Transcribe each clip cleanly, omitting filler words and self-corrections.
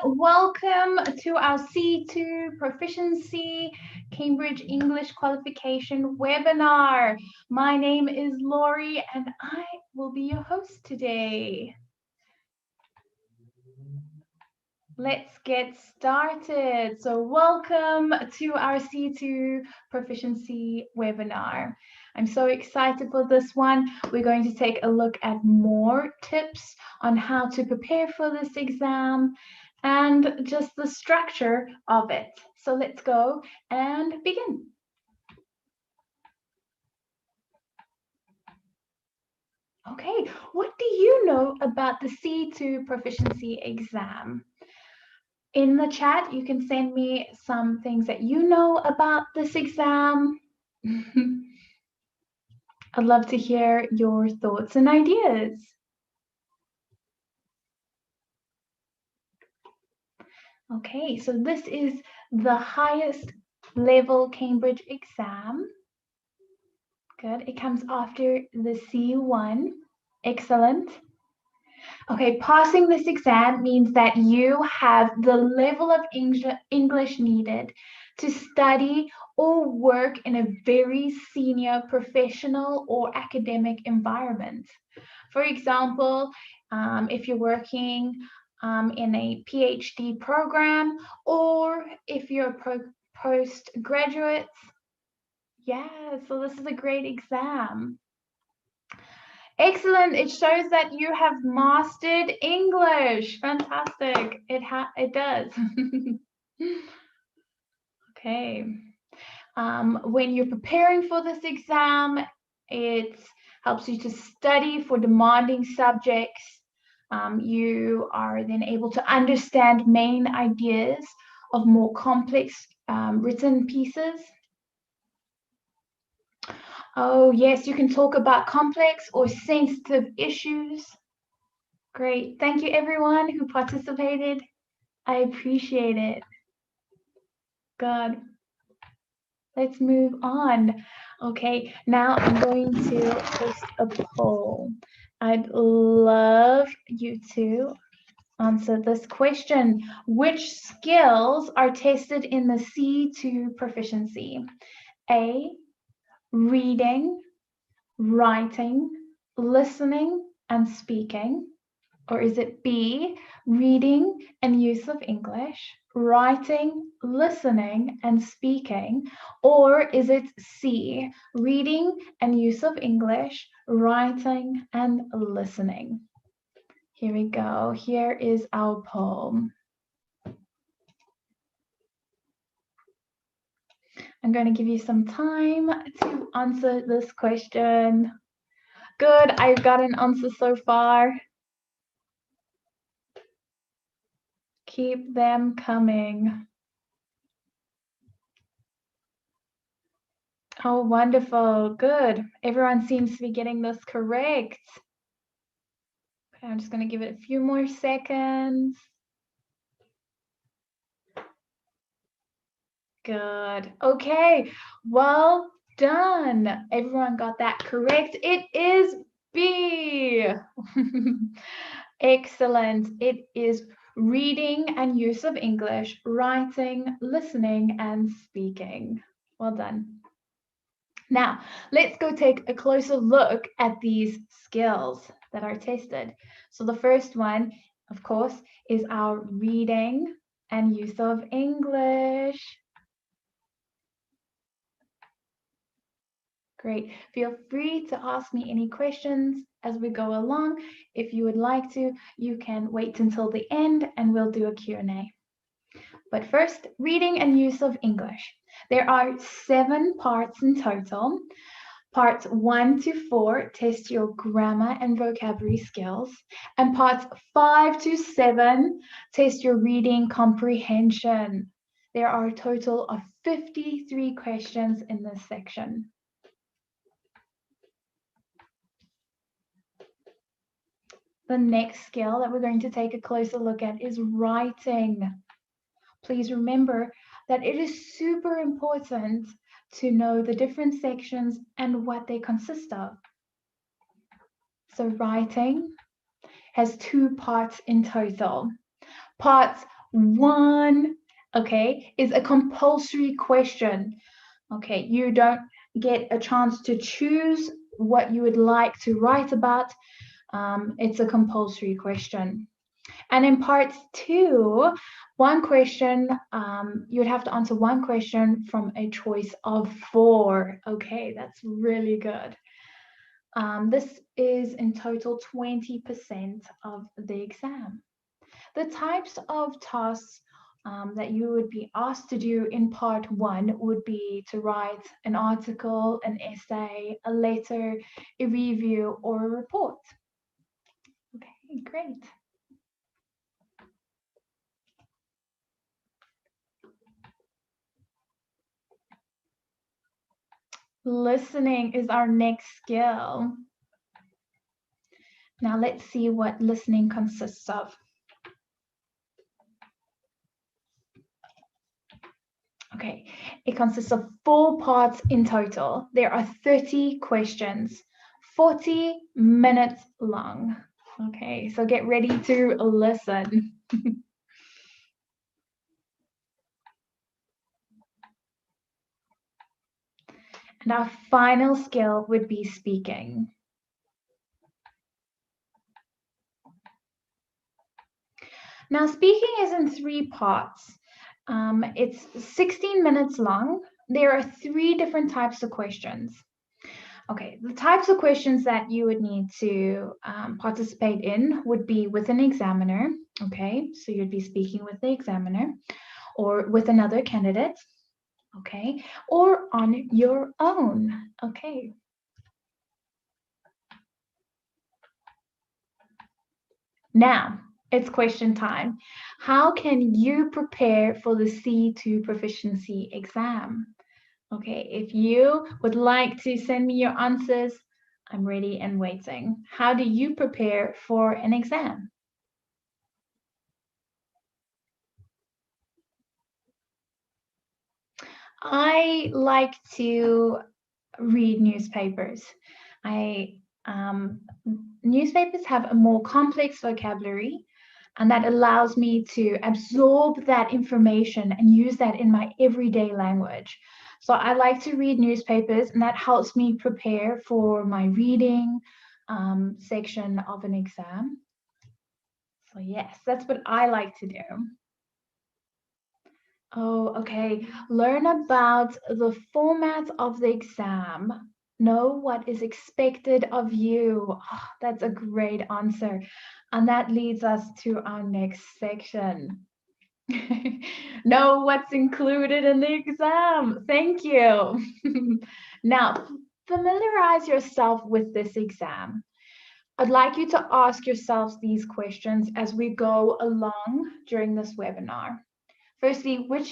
welcome to our C2 Proficiency Cambridge English Qualification webinar. My name is Lori and I will be your host today. Let's get started. So welcome to our C2 Proficiency webinar. I'm so excited for this one. We're going to take a look at more tips on how to prepare for this exam and just the structure of it. So let's go and begin. Okay, what do you know about the C2 Proficiency exam? In the chat, you can send me some things that you know about this exam. I'd love to hear your thoughts and ideas. Okay, so this is the highest level Cambridge exam. Good, it comes after the C1. Excellent. Okay, passing this exam means that you have the level of English needed to study or work in a very senior professional or academic environment. For example, if you're working in a PhD program, or if you're a postgraduate, yeah, so this is a great exam. Excellent. It shows that you have mastered English. Fantastic. It does. Okay. When you're preparing for this exam, it helps you to study for demanding subjects. You are then able to understand main ideas of more complex written pieces. Oh, yes, you can talk about complex or sensitive issues. Great. Thank you, everyone who participated. I appreciate it. Good. Let's move on. Okay, now I'm going to post a poll. I'd love you to answer this question. Which skills are tested in the C2 Proficiency? A, reading, writing, listening, and speaking? Or is it B, reading and use of English, writing, listening, and speaking? Or is it C, reading and use of English, writing, and listening? Here we go. Here is our poll. I'm going to give you some time to answer this question. Good, I've got an answer so far. Keep them coming. Oh, wonderful. Good. Everyone seems to be getting this correct. Okay, I'm just going to give it a few more seconds. Good. Okay, well done. Everyone got that correct. It is B. Excellent. It is reading and use of English, writing, listening, and speaking. Well done. Now, let's go take a closer look at these skills that are tested. So the first one, of course, is our reading and use of English. Great. Feel free to ask me any questions as we go along. If you would like to, you can wait until the end and we'll do a Q&A. But first, reading and use of English. There are 7 parts in total. Parts 1 to 4 test your grammar and vocabulary skills, and parts 5 to 7 test your reading comprehension. There are a total of 53 questions in this section. The next skill that we're going to take a closer look at is writing. Please remember that it is super important to know the different sections and what they consist of. So writing has 2 parts in total. Parts one, okay, is a compulsory question. Okay, you don't get a chance to choose what you would like to write about. It's a compulsory question. And in part 2, one question, you'd have to answer one question from a choice of 4. Okay, that's really good. This is in total 20% of the exam. The types of tasks that you would be asked to do in part 1 would be to write an article, an essay, a letter, a review, or a report. Okay, great. Listening is our next skill. Now let's see what listening consists of. Okay, it consists of 4 parts in total. There are 30 questions, 40 minutes long. Okay, so get ready to listen. And our final skill would be speaking. Now, speaking is in 3 parts. It's 16 minutes long. There are 3 different types of questions. Okay, the types of questions that you would need to participate in would be with an examiner. Okay, so you'd be speaking with the examiner or with another candidate. Okay, or on your own. Okay. Now, it's question time. How can you prepare for the C2 Proficiency exam? Okay, if you would like to send me your answers, I'm ready and waiting. How do you prepare for an exam? I like to read newspapers. Newspapers have a more complex vocabulary, and that allows me to absorb that information and use that in my everyday language. So I like to read newspapers, and that helps me prepare for my reading section of an exam. So yes, that's what I like to do. Oh, okay. Learn about the format of the exam. Know what is expected of you. Oh, that's a great answer. And that leads us to our next section. Know what's included in the exam. Thank you. Now, familiarize yourself with this exam. I'd like you to ask yourselves these questions as we go along during this webinar. Firstly, which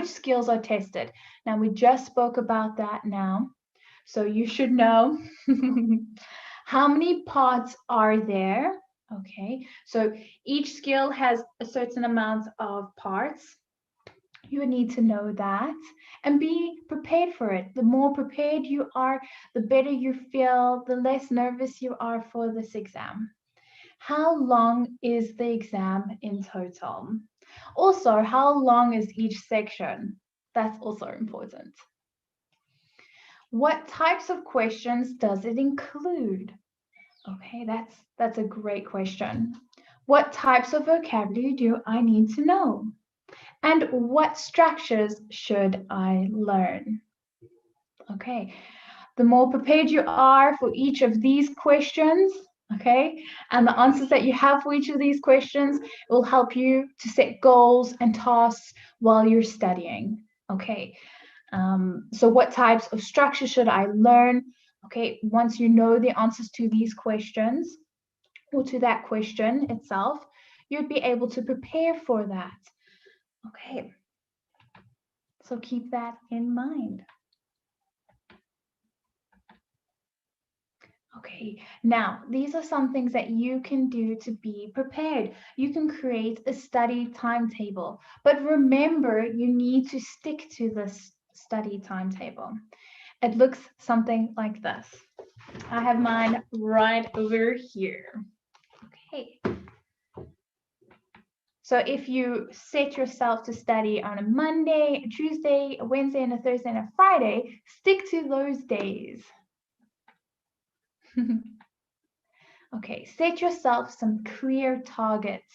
skills are tested? Now, we just spoke about that now, so you should know. How many parts are there? Okay, so each skill has a certain amount of parts. You need to know that and be prepared for it. The more prepared you are, the better you feel, the less nervous you are for this exam. How long is the exam in total? Also, how long is each section? That's also important. What types of questions does it include? Okay, that's a great question. What types of vocabulary do I need to know? And what structures should I learn? Okay, the more prepared you are for each of these questions, okay, and the answers that you have for each of these questions will help you to set goals and tasks while you're studying. Okay, so what types of structure should I learn? Okay, once you know the answers to these questions or to that question itself, you'd be able to prepare for that. Okay, so keep that in mind. Okay, now these are some things that you can do to be prepared. You can create a study timetable, but remember, you need to stick to this study timetable. It looks something like this. I have mine right over here. Okay. So if you set yourself to study on a Monday, a Tuesday, a Wednesday, and a Thursday, and a Friday, stick to those days. Okay, set yourself some clear targets.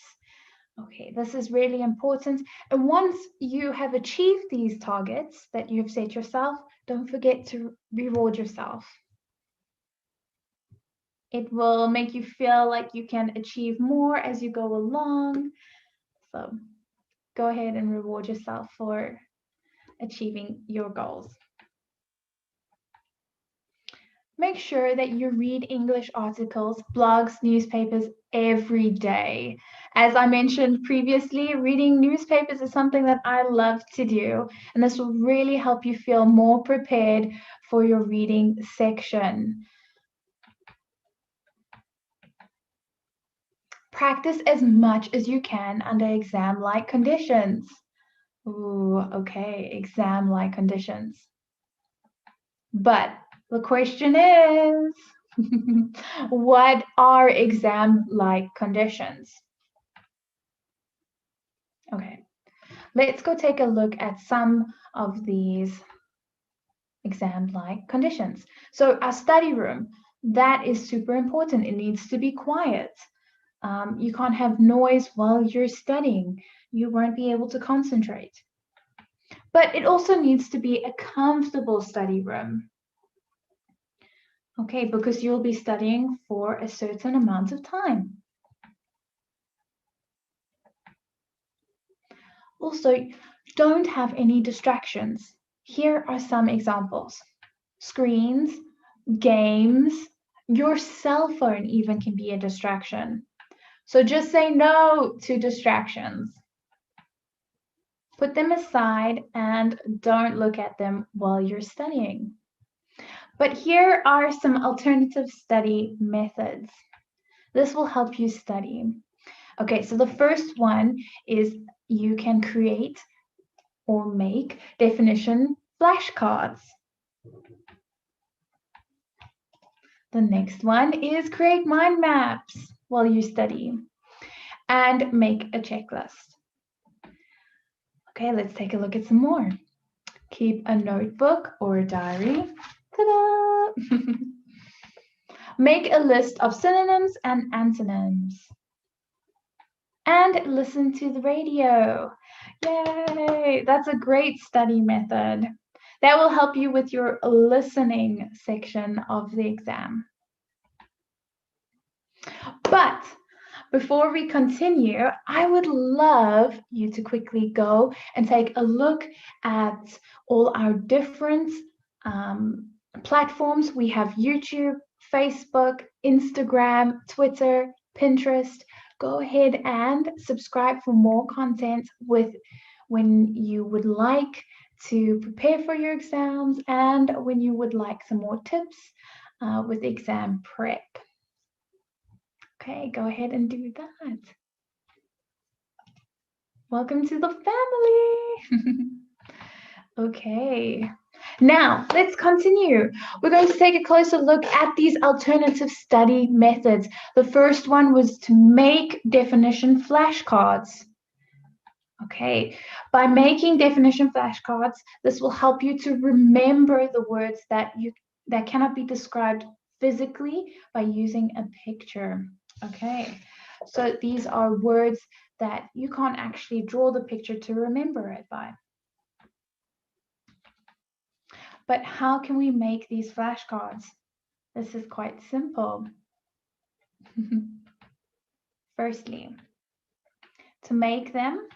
Okay, this is really important. And once you have achieved these targets that you've set yourself, don't forget to reward yourself. It will make you feel like you can achieve more as you go along. So go ahead and reward yourself for achieving your goals. Make sure that you read English articles, blogs, newspapers every day. As I mentioned previously, reading newspapers is something that I love to do, and this will really help you feel more prepared for your reading section. Practice as much as you can under exam-like conditions. Ooh, okay, exam-like conditions. But the question is, what are exam-like conditions? Okay, let's go take a look at some of these exam-like conditions. So our study room, that is super important. It needs to be quiet. You can't have noise while you're studying. You won't be able to concentrate. But it also needs to be a comfortable study room. Okay, because you'll be studying for a certain amount of time. Also, don't have any distractions. Here are some examples. Screens, games, your cell phone even can be a distraction. So just say no to distractions. Put them aside and don't look at them while you're studying. But here are some alternative study methods. This will help you study. Okay, so the first one is you can create or make definition flashcards. The next one is create mind maps while you study and make a checklist. Okay, let's take a look at some more. Keep a notebook or a diary. Ta-da! Make a list of synonyms and antonyms. And listen to the radio. Yay! That's a great study method. That will help you with your listening section of the exam. But before we continue, I would love you to quickly go and take a look at all our different platforms. We have YouTube, Facebook, Instagram, Twitter, Pinterest. Go ahead and subscribe for more content when you would like to prepare for your exams and when you would like some more tips with exam prep. Okay, go ahead and do that. Welcome to the family. Okay, now let's continue. We're going to take a closer look at these alternative study methods. The first one was to make definition flashcards. Okay, by making definition flashcards, this will help you to remember the words that cannot be described physically by using a picture. Okay, so these are words that you can't actually draw the picture to remember it by. But how can we make these flashcards? This is quite simple. Firstly, to make them,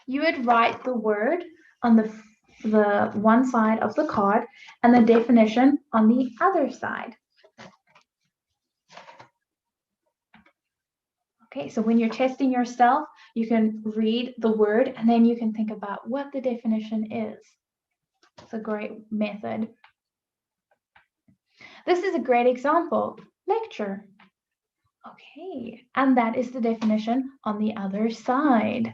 you would write the word on the one side of the card and the definition on the other side. Okay, so when you're testing yourself, you can read the word and then you can think about what the definition is. It's a great method. This is a great example, lecture. Okay, and that is the definition on the other side.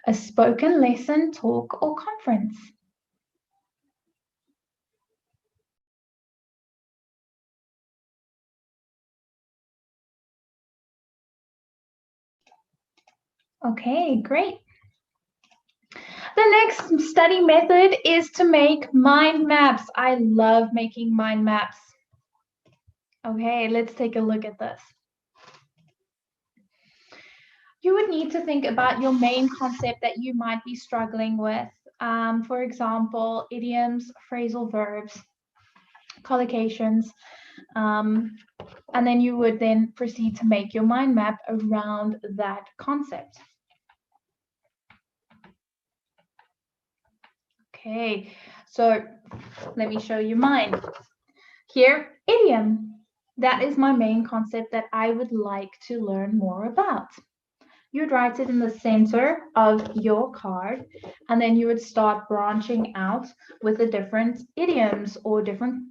A spoken lesson, talk, or conference. Okay, great. The next study method is to make mind maps. I love making mind maps. Okay, let's take a look at this. You would need to think about your main concept that you might be struggling with. For example, idioms, phrasal verbs, collocations, and then you would then proceed to make your mind map around that concept. Okay, so let me show you mine. Here, idiom. That is my main concept that I would like to learn more about. You'd write it in the center of your card, and then you would start branching out with the different idioms or different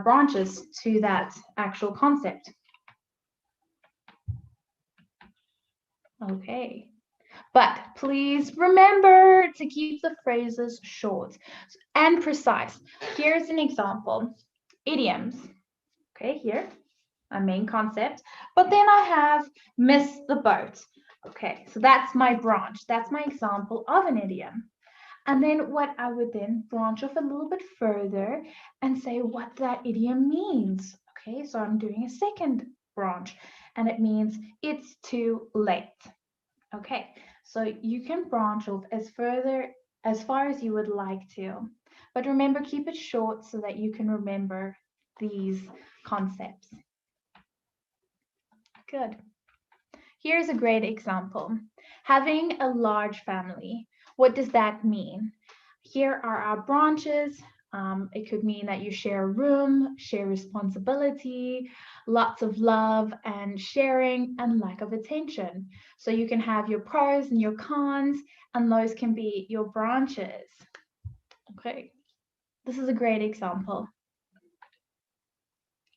branches to that actual concept. Okay. But please remember to keep the phrases short and precise. Here's an example. Idioms. Okay, here, my main concept. But then I have miss the boat. Okay, so that's my branch. That's my example of an idiom. And then what I would then branch off a little bit further and say what that idiom means. Okay, so I'm doing a second branch and it means it's too late. Okay, so you can branch off as far as you would like to. But remember, keep it short so that you can remember these concepts. Good. Here's a great example. Having a large family. What does that mean? Here are our branches. It could mean that you share a room, share responsibility, lots of love and sharing and lack of attention. So you can have your pros and your cons, and those can be your branches. Okay, this is a great example.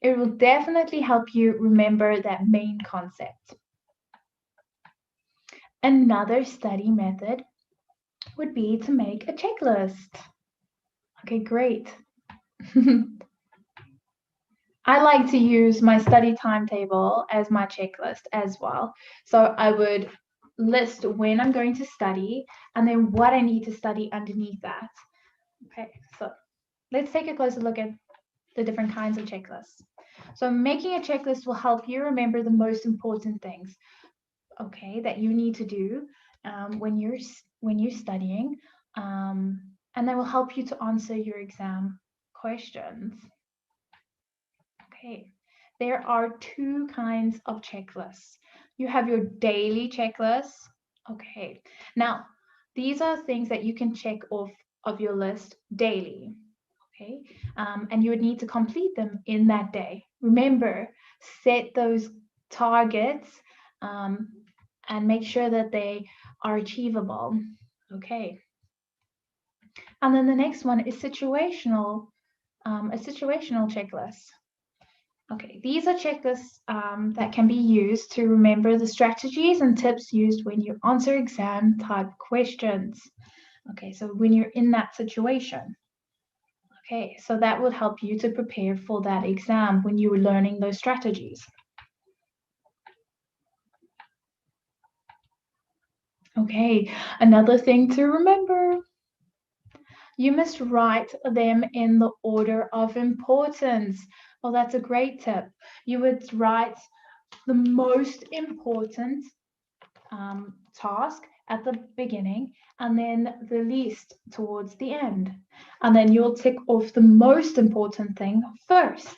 It will definitely help you remember that main concept. Another study method would be to make a checklist. Okay, great. I like to use my study timetable as my checklist as well. So I would list when I'm going to study and then what I need to study underneath that. Okay, so let's take a closer look at the different kinds of checklists. So making a checklist will help you remember the most important things, okay, that you need to do when you're studying, and that will help you to answer your exam questions. Okay, there are two kinds of checklists. You have your daily checklists. Okay, now these are things that you can check off of your list daily. Okay, and you would need to complete them in that day. Remember, set those targets and make sure that they are achievable. Okay, and then the next one is a situational checklist. Okay, these are checklists that can be used to remember the strategies and tips used when you answer exam type questions. Okay, so when you're in that situation. Okay, so that would help you to prepare for that exam when you were learning those strategies. Okay, another thing to remember. You must write them in the order of importance. Well, that's a great tip. You would write the most important task at the beginning and then the least towards the end. And then you'll tick off the most important thing first.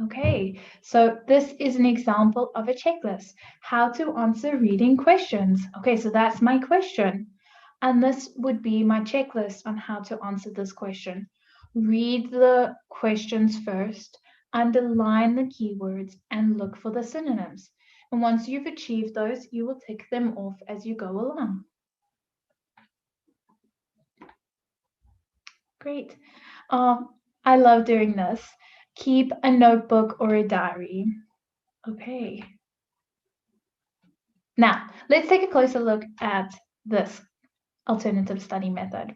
Okay, so this is an example of a checklist. How to answer reading questions. Okay, so that's my question. And this would be my checklist on how to answer this question. Read the questions first, underline the keywords, and look for the synonyms. And once you've achieved those, you will tick them off as you go along. Great. I love doing this. Keep a notebook or a diary. Okay. Now, let's take a closer look at this alternative study method.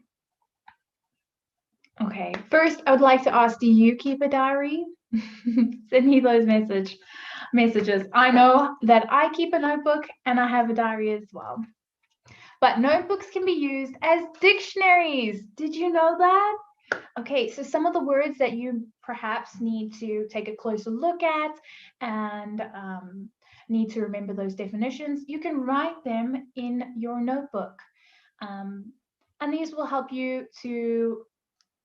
Okay, first I would like to ask, do you keep a diary? Send me those messages. I know that I keep a notebook and I have a diary as well. But notebooks can be used as dictionaries. Did you know that? Okay, so some of the words that you perhaps need to take a closer look at and need to remember those definitions, you can write them in your notebook. And these will help you to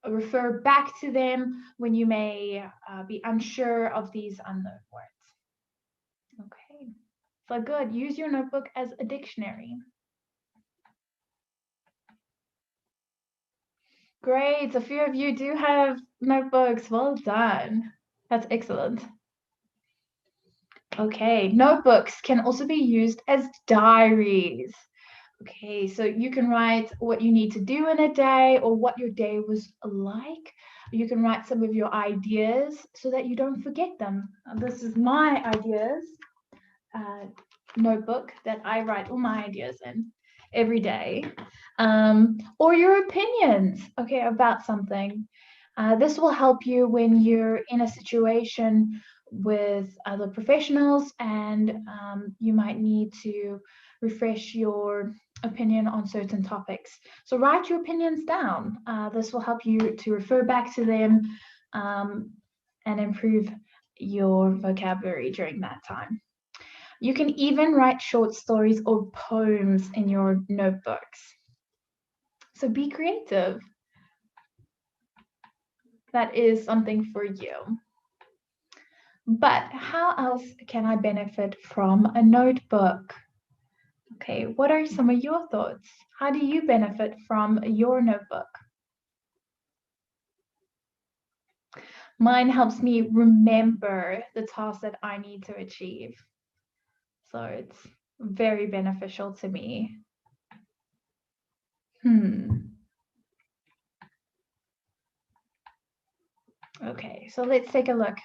refer back to them when you may be unsure of these unknown words. Okay, so good. Use your notebook as a dictionary. Great, a few of you do have notebooks. Well done. That's excellent. Okay, notebooks can also be used as diaries. Okay, so you can write what you need to do in a day or what your day was like. You can write some of your ideas so that you don't forget them. This is my ideas notebook that I write all my ideas in every day. Or your opinions, okay, about something. This will help you when you're in a situation with other professionals and you might need to refresh your opinion on certain topics. So write your opinions down. This will help you to refer back to them and improve your vocabulary during that time. You can even write short stories or poems in your notebooks. So be creative. That is something for you. But how else can I benefit from a notebook? Okay, what are some of your thoughts? How do you benefit from your notebook? Mine helps me remember the tasks that I need to achieve. So it's very beneficial to me. Okay, so let's take a look.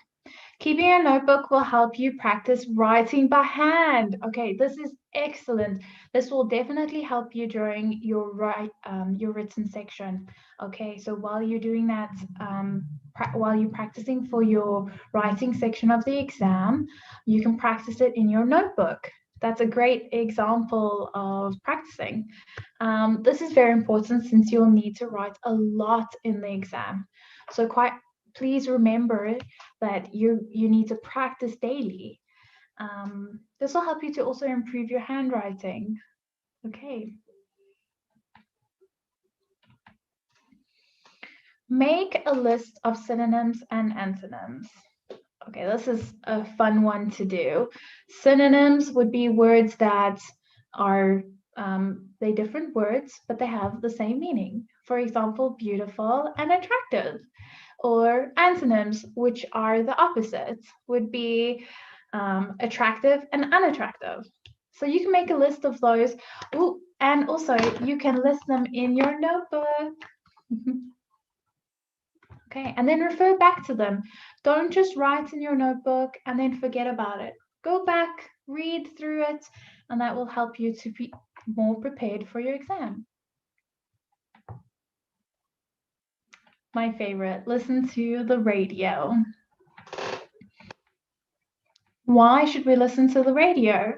Keeping a notebook will help you practice writing by hand. Okay, this is excellent. This will definitely help you during your written section. Okay, so while you're doing that, while you're practicing for your writing section of the exam, you can practice it in your notebook. That's a great example of practicing. This is very important since you'll need to write a lot in the exam. So please remember that you need to practice daily. This will help you to also improve your handwriting. Okay. Make a list of synonyms and antonyms. Okay, this is a fun one to do. Synonyms would be words that are they're different words, but they have the same meaning. For example, beautiful and attractive. Or antonyms, which are the opposites, would be attractive and unattractive. So you can make a list of those. Ooh, and also you can list them in your notebook. Okay, and then refer back to them. Don't just write in your notebook and then forget about it. Go back, read through it, and that will help you to be more prepared for your exam. My favorite, listen to the radio. Why should we listen to the radio?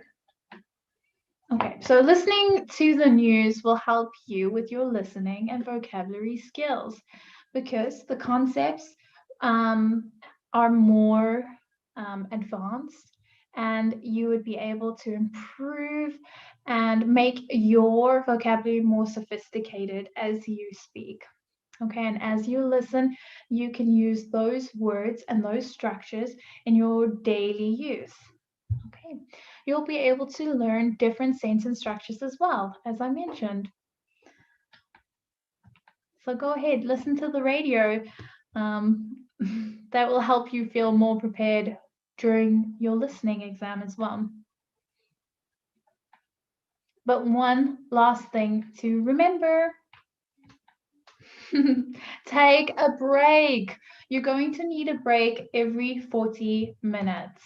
Okay, so listening to the news will help you with your listening and vocabulary skills because the concepts are more advanced and you would be able to improve and make your vocabulary more sophisticated as you speak. Okay, and as you listen, you can use those words and those structures in your daily use. Okay, you'll be able to learn different sentence structures as well, as I mentioned. So go ahead, listen to the radio. That will help you feel more prepared during your listening exam as well. But one last thing to remember. Take a break. You're going to need a break every 40 minutes.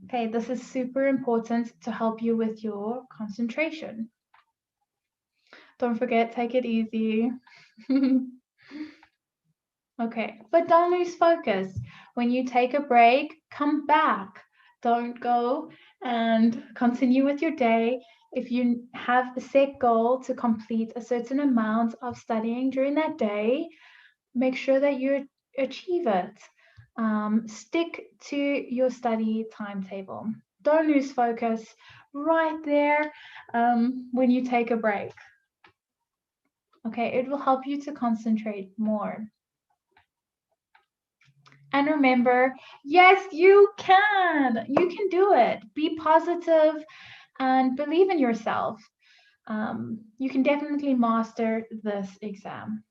Okay, this is super important to help you with your concentration. Don't forget, take it easy. Okay, but don't lose focus. When you take a break, come back. Don't go and continue with your day. If you have a set goal to complete a certain amount of studying during that day, make sure that you achieve it. Stick to your study timetable. Don't lose focus right there when you take a break. Okay, it will help you to concentrate more. And remember, yes, you can. You can do it. Be positive and believe in yourself. You can definitely master this exam.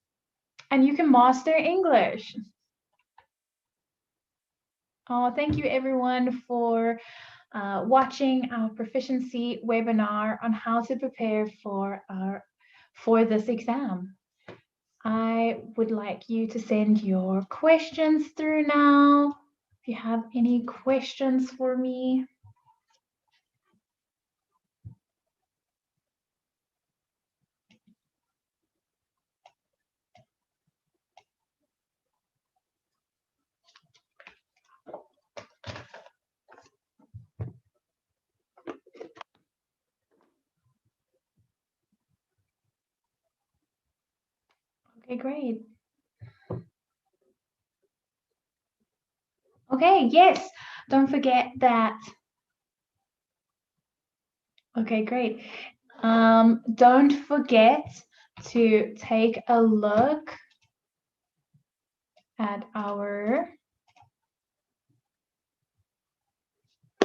And you can master English. Oh, thank you everyone for watching our proficiency webinar on how to prepare for this exam. I would like you to send your questions through now. If you have any questions for me. Okay, great. Okay, yes, don't forget that. Okay, great. Don't forget to take a look at our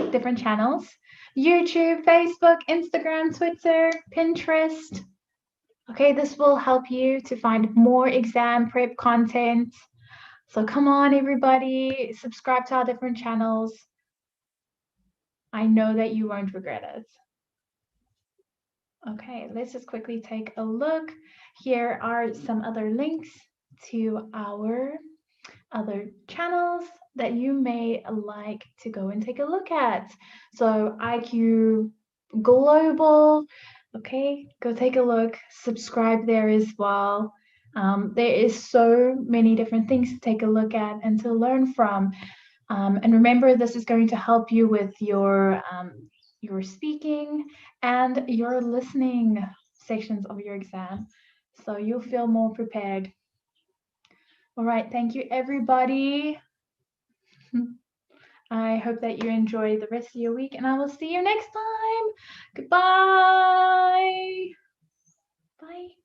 different channels: YouTube, Facebook, Instagram, Twitter, Pinterest. Okay, this will help you to find more exam prep content. So come on, everybody, subscribe to our different channels. I know that you won't regret it. Okay, let's just quickly take a look. Here are some other links to our other channels that you may like to go and take a look at. So IQ Global, okay, go take a look, subscribe there as well. There is so many different things to take a look at and to learn from. And remember, this is going to help you with your speaking and your listening sections of your exam. So you'll feel more prepared. All right, thank you, everybody. I hope that you enjoy the rest of your week, and I will see you next time. Goodbye. Bye.